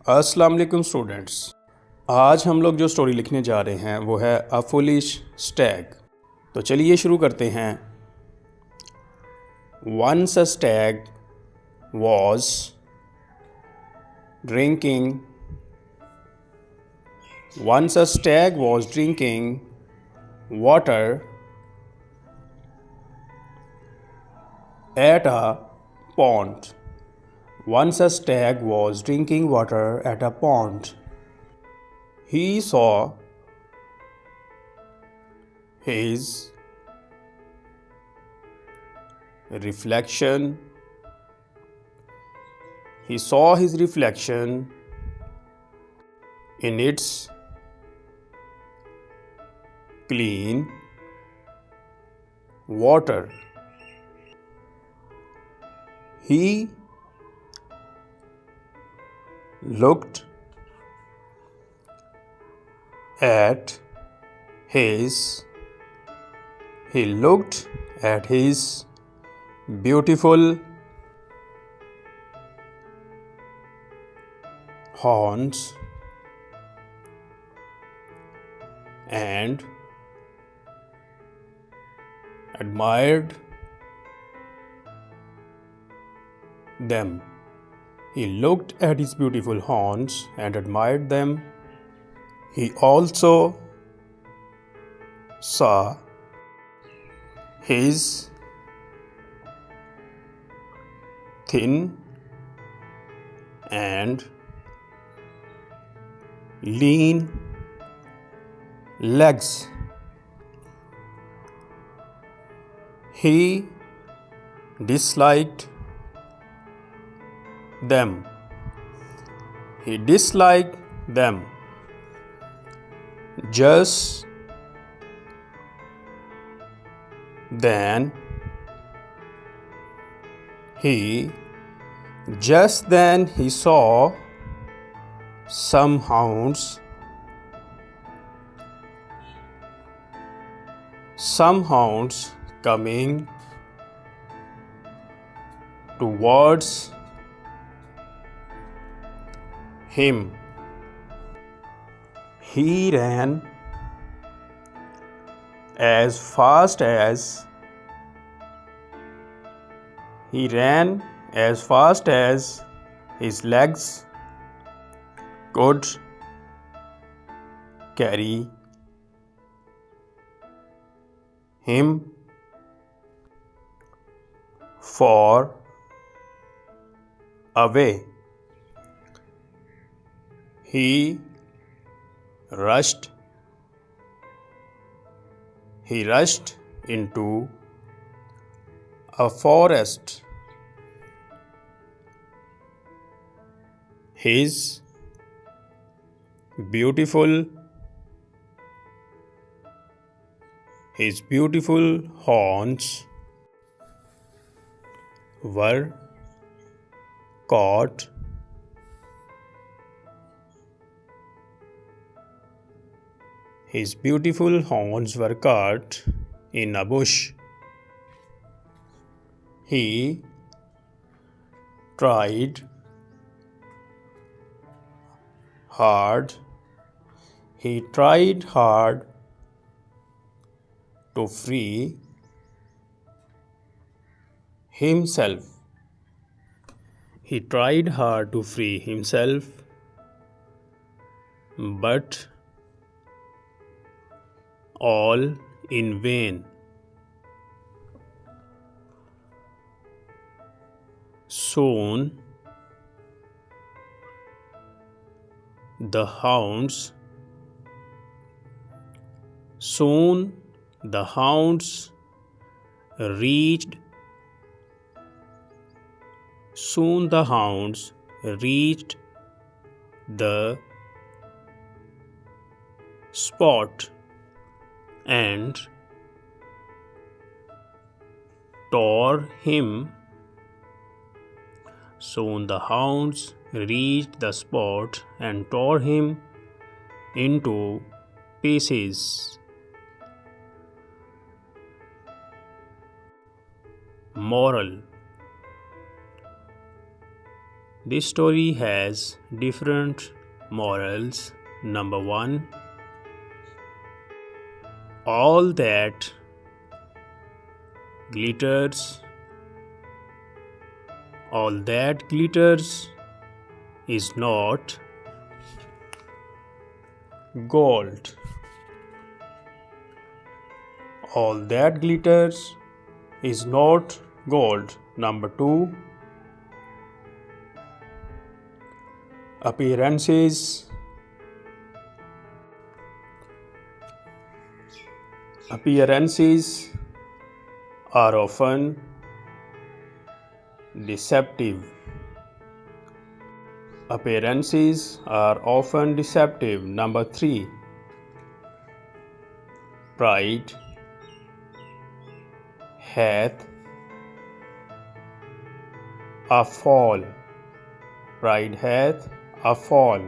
अस्सलाम वालेकुम स्टूडेंट्स। आज हम लोग जो स्टोरी लिखने जा रहे हैं वो है अ फुलिश स्टैग। तो चलिए शुरू करते हैं। Once a stag was drinking once a stag was drinking water at a pond. Once a stag was drinking water at a pond. He saw his reflection. He saw his reflection in its clean water. He looked at his beautiful horns and admired them. He looked at his beautiful horns and admired them. He also saw his thin and lean legs. He disliked them. Just then he saw some hounds coming towards him. He ran as fast as his legs could carry him far away. He rushed into a forest. His beautiful horns were caught in a bush. He tried hard to free himself. But all in vain. Soon the hounds reached the spot and tore him into pieces. Moral: This story has different morals. Number 1, all that glitters, all that glitters is not gold. All that glitters is not gold. Number 2, appearances are often deceptive. Appearances are often deceptive. Number 3, pride hath a fall. Pride hath a fall.